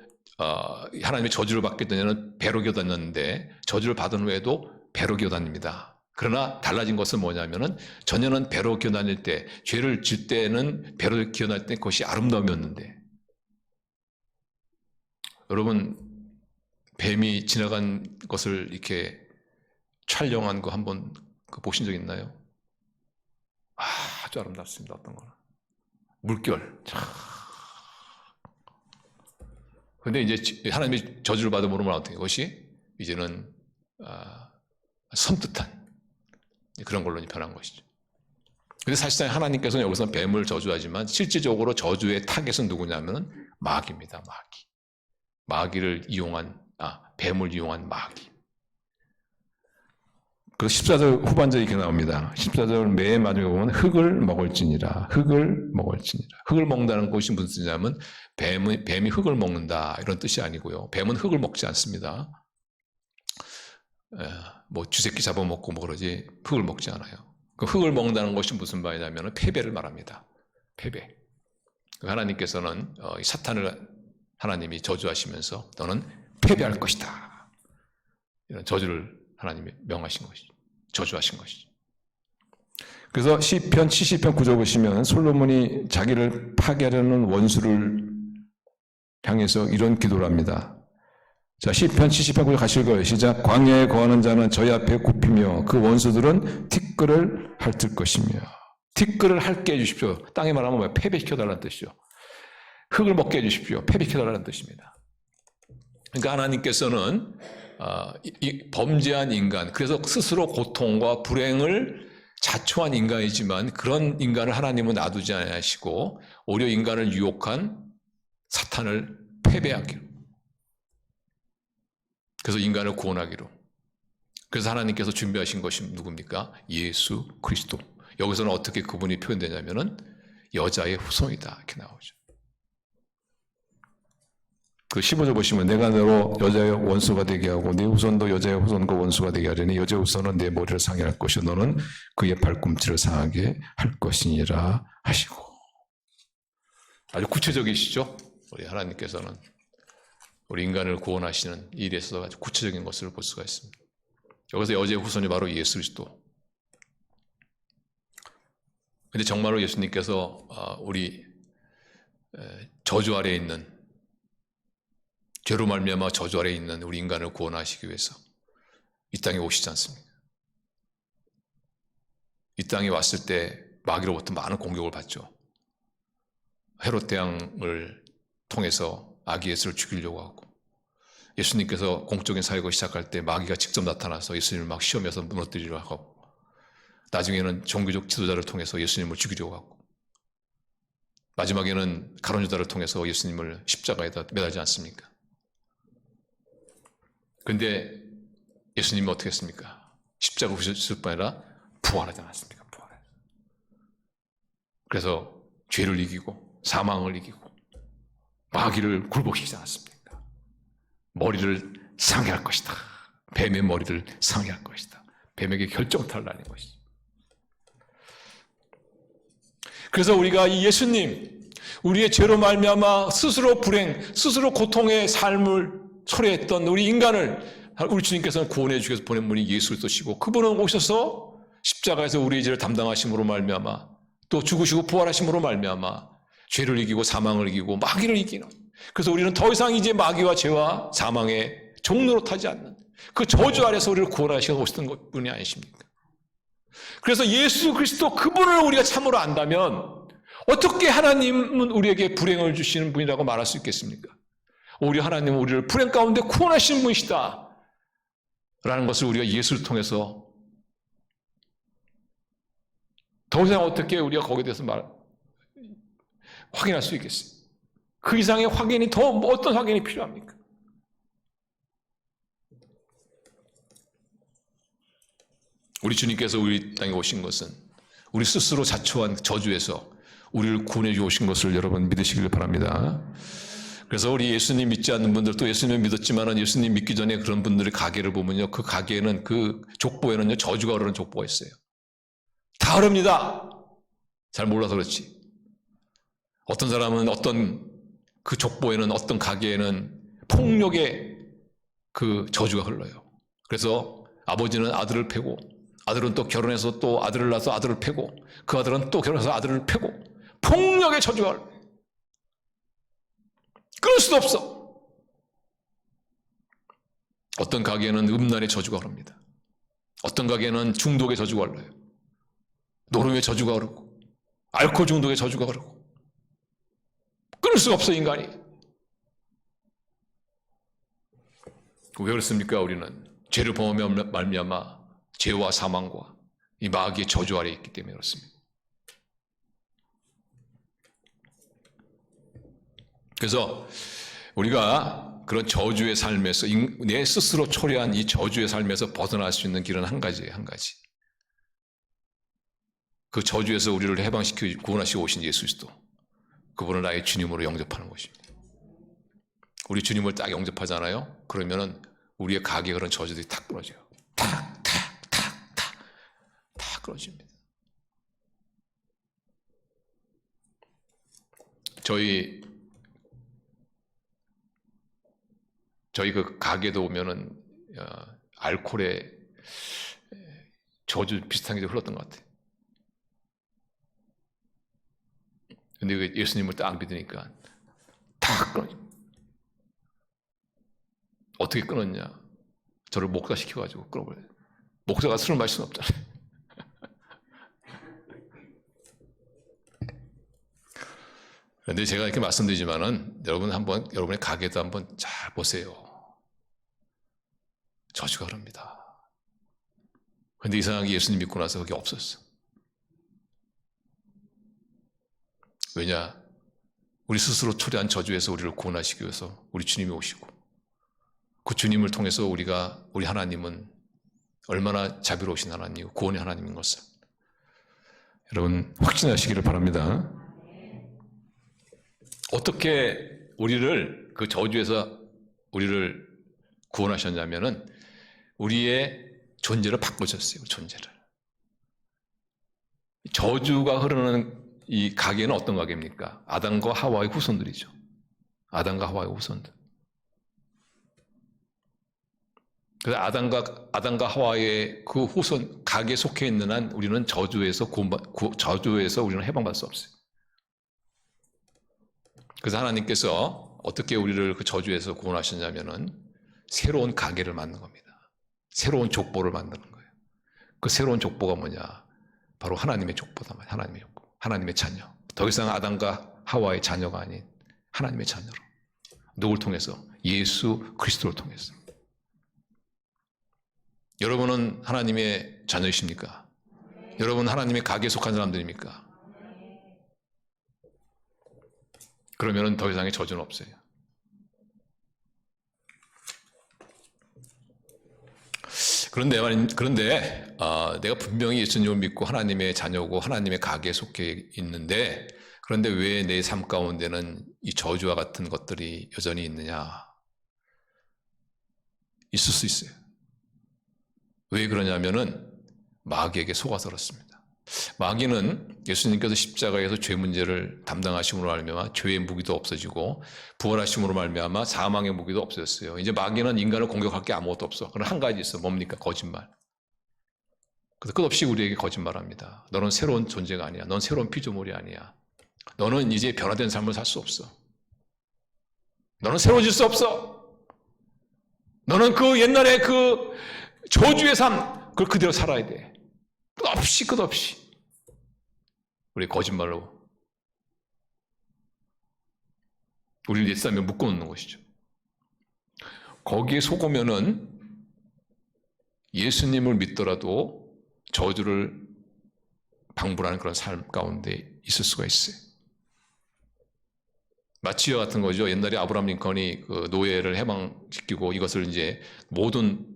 하나님의 저주를 받기 전에는 배로 기어다녔는데 저주를 받은 후에도 배로 기어다닙니다. 그러나 달라진 것은 뭐냐면은 전에는 배로 기어다닐 때 죄를 질 때는 배로 기어다닐 때 그것이 아름다움이었는데 여러분 뱀이 지나간 것을 이렇게 촬영한 거 한번 보신 적 있나요? 아주 아름답습니다. 어떤 거는 물결. 그런데 이제 하나님의 저주를 받음으로 어떻게 그것이 이제는 섬뜩한 그런 걸로 변한 것이죠. 근데 사실상 하나님께서는 여기서 뱀을 저주하지만 실질적으로 저주의 타겟은 누구냐면 마귀입니다. 마귀를 이용한 뱀을 이용한 마귀. 그래서 14절 후반절이 이렇게 나옵니다. 14절 맨 마지막에 보면 흙을 먹을지니라. 흙을 먹을지니라. 흙을 먹는다는 것이 무슨 뜻이냐면 뱀이 흙을 먹는다 이런 뜻이 아니고요. 뱀은 흙을 먹지 않습니다. 뭐 쥐새끼 잡아먹고 뭐 그러지 흙을 먹지 않아요. 그 흙을 먹는다는 것이 무슨 말이냐면 패배를 말합니다. 패배. 하나님께서는 이 사탄을 하나님이 저주하시면서 너는 패배할 것이다. 이런 저주를 하나님이 명하신 것이죠. 저주하신 것이죠. 그래서 시편 70편 9절 보시면 솔로몬이 자기를 파괴하려는 원수를 향해서 이런 기도를 합니다. 자, 시편 70편 9절 가실 거예요. 시작. 광야에 거하는 자는 저희 앞에 굽히며 그 원수들은 티끌을 핥을 것이며. 티끌을 핥게 해주십시오. 땅에 말하면 뭐야? 패배시켜달라는 뜻이죠. 흙을 먹게 해주십시오. 패배시켜달라는 뜻입니다. 그러니까 하나님께서는 범죄한 인간, 그래서 스스로 고통과 불행을 자초한 인간이지만 그런 인간을 하나님은 놔두지 않으시고 오히려 인간을 유혹한 사탄을 패배하기로, 그래서 인간을 구원하기로, 그래서 하나님께서 준비하신 것이 누굽니까? 예수 그리스도. 여기서는 어떻게 그분이 표현되냐면은 여자의 후손이다 이렇게 나오죠. 그 15절 보시면 내가 너로 여자의 원수가 되게 하고 네 후손도 여자의 후손과 원수가 되게 하려니 여자의 후손은 내 머리를 상하게 할 것이요 너는 그의 발꿈치를 상하게 할 것이니라 하시고. 아주 구체적이시죠? 우리 하나님께서는 우리 인간을 구원하시는 일에 있어서 아주 구체적인 것을 볼 수가 있습니다. 여기서 여자의 후손이 바로 예수 그리스도. 근데 정말로 예수님께서 우리 저주 아래에 있는, 죄로 말미암아 저주 아래에 있는 우리 인간을 구원하시기 위해서 이 땅에 오시지 않습니까? 이 땅에 왔을 때 마귀로부터 많은 공격을 받죠. 헤롯 대왕을 통해서 아기 예수를 죽이려고 하고, 예수님께서 공적인 사역을 시작할 때 마귀가 직접 나타나서 예수님을 막 시험해서 무너뜨리려고 하고, 나중에는 종교적 지도자를 통해서 예수님을 죽이려고 하고, 마지막에는 가룟 유다를 통해서 예수님을 십자가에다 매달지 않습니까? 근데 예수님은 어떻게 했습니까? 십자가 부셨을 뿐 아니라 부활하지 않았습니까? 부활해서. 그래서 죄를 이기고 사망을 이기고 마귀를 굴복시키지 않았습니까? 머리를 상해할 것이다. 뱀의 머리를 상해할 것이다. 뱀에게 결정타를 날린 것이죠. 그래서 우리가 이 예수님, 우리의 죄로 말미암아 스스로 불행, 스스로 고통의 삶을 초래했던 우리 인간을 우리 주님께서는 구원해 주기 위해서 보낸 분이 예수 그리스도시고, 그분은 오셔서 십자가에서 우리의 죄를 담당하심으로 말미암아 또 죽으시고 부활하심으로 말미암아 죄를 이기고 사망을 이기고 마귀를 이기는, 그래서 우리는 더 이상 이제 마귀와 죄와 사망의 종로로 타지 않는 그 저주 아래서 우리를 구원하시고 오셨던 분이 아니십니까? 그래서 예수 그리스도 그분을 우리가 참으로 안다면 어떻게 하나님은 우리에게 불행을 주시는 분이라고 말할 수 있겠습니까? 오히려 하나님은 우리를 불행 가운데 구원하시는 분이시다 라는 것을 우리가 예수를 통해서 더 이상 어떻게 우리가 거기에 대해서 확인할 수 있겠어요? 그 이상의 확인이 더 어떤 확인이 필요합니까? 우리 주님께서 우리 땅에 오신 것은 우리 스스로 자초한 저주에서 우리를 구원해 주신 것을 여러분 믿으시길 바랍니다. 그래서 우리 예수님 믿지 않는 분들, 또 예수님 믿었지만 예수님 믿기 전에 그런 분들의 가계를 보면요, 그 가계에는, 그 족보에는요 저주가 흐르는 족보가 있어요. 다 흐릅니다. 잘 몰라서 그렇지. 어떤 사람은 어떤 그 족보에는, 어떤 가게에는 폭력의 그 저주가 흘러요. 그래서 아버지는 아들을 패고, 아들은 또 결혼해서 또 아들을 낳아서 아들을 패고, 그 아들은 또 결혼해서 아들을 패고, 폭력의 저주가 흘러요. 끊을 수도 없어. 어떤 가게에는 음란의 저주가 흐릅니다. 어떤 가게에는 중독의 저주가 흘러요. 노름의 저주가 흐르고, 알코올 중독의 저주가 흐르고, 끊을 수가 없어, 인간이. 왜 그렇습니까? 우리는 죄를 범하며 말미암아 죄와 사망과 이 마귀의 저주 아래에 있기 때문에 그렇습니다. 그래서 우리가 그런 저주의 삶에서 내 스스로 초래한 이 저주의 삶에서 벗어날 수 있는 길은 한 가지예요. 한 가지. 그 저주에서 우리를 해방시켜 구원하시고 오신 예수 그리스도, 그분을 나의 주님으로 영접하는 것입니다. 우리 주님을 딱 영접하잖아요. 그러면은 우리의 가게에 그런 저주들이 탁 끊어져요. 탁 끊어집니다. 저희 그 가게도 오면은 알코올에 저주 비슷한 게 흘렀던 것 같아요. 근데 그 예수님을 딱 믿으니까 탁 끊어져. 어떻게 끊었냐? 저를 목사 시켜가지고 끊어버려요. 목사가 술을 마실 수는 없잖아요. 그런데 제가 이렇게 말씀드리지만은 여러분 한번 여러분의 가게도 한번 잘 보세요. 저주가 흐릅니다. 그런데 이상하게 예수님 믿고 나서 그게 없었어. 왜냐? 우리 스스로 초래한 저주에서 우리를 구원하시기 위해서 우리 주님이 오시고, 그 주님을 통해서 우리 하나님은 얼마나 자비로우신 하나님이고 구원의 하나님인 것을 여러분 확신하시기를 바랍니다. 어떻게 우리를 그 저주에서 우리를 구원하셨냐면은 우리의 존재를 바꾸셨어요. 존재를. 저주가 흐르는 이 가게는 어떤 가게입니까? 아담과 하와의 후손들이죠. 아담과 하와의 후손들. 그래서 아담과 하와의 그 후손 가게에 속해 있는 한 우리는 저주에서 우리는 해방받을 수 없어요. 그래서 하나님께서 어떻게 우리를 그 저주에서 구원하셨냐면은 새로운 가게를 만든 겁니다. 새로운 족보를 만드는 거예요. 그 새로운 족보가 뭐냐? 바로 하나님의 족보다 말이에요. 하나님의 족보. 하나님의 자녀. 더 이상 아담과 하와의 자녀가 아닌 하나님의 자녀로. 누굴 통해서? 예수 그리스도를 통해서. 여러분은 하나님의 자녀이십니까? 여러분 하나님의 가게에 속한 사람들입니까? 그러면 더 이상의 저주는 없어요. 그런데 내가 분명히 예수님을 믿고 하나님의 자녀고 하나님의 가게에 속해 있는데, 그런데 왜 내 삶 가운데는 이 저주와 같은 것들이 여전히 있느냐? 있을 수 있어요. 왜 그러냐면은 마귀에게 속아서 그렇습니다. 마귀는 예수님께서 십자가에서 죄 문제를 담당하심으로 말미암아 죄의 무기도 없어지고 부활하심으로 말미암아 사망의 무기도 없어졌어요. 이제 마귀는 인간을 공격할 게 아무것도 없어. 그럼 한 가지 있어. 뭡니까? 거짓말. 그래서 끝없이 우리에게 거짓말합니다. 너는 새로운 존재가 아니야. 넌 새로운 피조물이 아니야. 너는 이제 변화된 삶을 살 수 없어. 너는 새로워질 수 없어. 너는 그 옛날에 그 저주의 삶, 그걸 그대로 살아야 돼. 끝없이 우리 거짓말로 우리를 옛사람에 묶어놓는 것이죠. 거기에 속으면은 예수님을 믿더라도 저주를 방불하는 그런 삶 가운데 있을 수가 있어요. 마치 이와 같은 거죠. 옛날에 아브라함 링컨이 그 노예를 해방시키고 이것을 이제 모든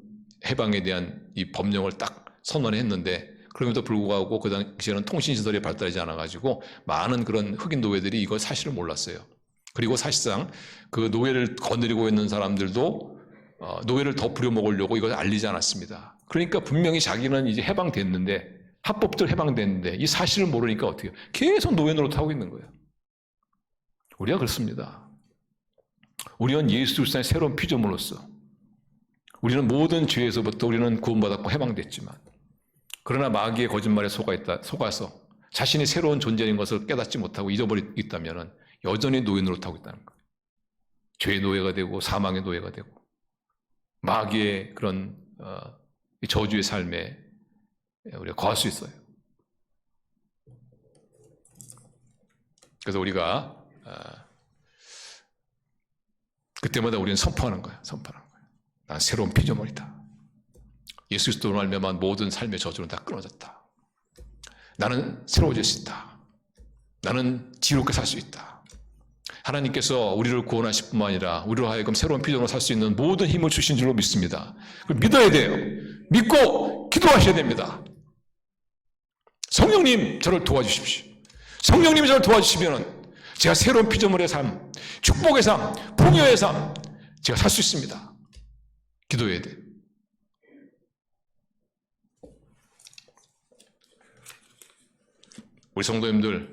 해방에 대한 이 법령을 딱 선언했는데, 그럼에도 불구하고 그 당시에는 통신시설이 발달하지 않아가지고 많은 그런 흑인 노예들이 이걸 사실을 몰랐어요. 그리고 사실상 그 노예를 거느리고 있는 사람들도 노예를 더 부려먹으려고 이걸 알리지 않았습니다. 그러니까 분명히 자기는 이제 해방됐는데, 합법적으로 해방됐는데 이 사실을 모르니까 어떻게 해요? 계속 노예 노릇하고 있는 거예요. 우리가 그렇습니다. 우리는 예수 그리스도의 새로운 피조물로서 우리는 모든 죄에서부터 우리는 구원받았고 해방됐지만, 그러나 마귀의 거짓말에 속아서 자신이 새로운 존재인 것을 깨닫지 못하고 잊어버리고 있다면 여전히 노예 노릇하고 있다는 거예요. 죄의 노예가 되고 사망의 노예가 되고 마귀의 그런 저주의 삶에 우리가 거할 수 있어요. 그래서 우리가 그때마다 우리는 선포하는 거예요. 난 새로운 피조물이다. 예수 그리스도로 말미암아 모든 삶의 저주는 다 끊어졌다. 나는 새로워질 수 있다. 나는 지혜롭게 살 수 있다. 하나님께서 우리를 구원하실 뿐만 아니라 우리로 하여금 새로운 피조물로 살 수 있는 모든 힘을 주신 줄로 믿습니다. 그걸 믿어야 돼요. 믿고 기도하셔야 됩니다. 성령님 저를 도와주십시오. 성령님이 저를 도와주시면 제가 새로운 피조물의 삶, 축복의 삶, 풍요의 삶 제가 살 수 있습니다. 기도해야 돼요. 우리 성도님들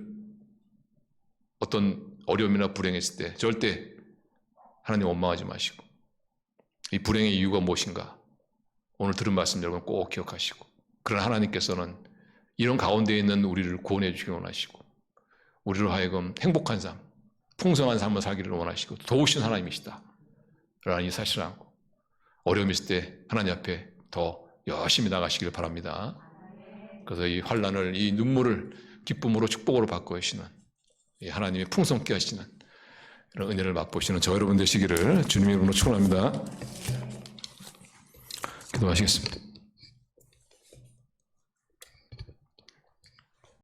어떤 어려움이나 불행했을 때 절대 하나님 원망하지 마시고 이 불행의 이유가 무엇인가 오늘 들은 말씀 여러분 꼭 기억하시고 그러나 하나님께서는 이런 가운데 있는 우리를 구원해 주시기 원하시고 우리로 하여금 행복한 삶, 풍성한 삶을 살기를 원하시고 도우신 하나님이시다 라는 이 사실을 알고 어려움이 있을 때 하나님 앞에 더 열심히 나가시기를 바랍니다. 그래서 이 환난을 이 눈물을 기쁨으로 축복으로 바꿔주시는 하나님의 풍성케 하시는 이런 은혜를 맛보시는 저 여러분 되시기를 주님의 이름으로 축원합니다. 기도하시겠습니다.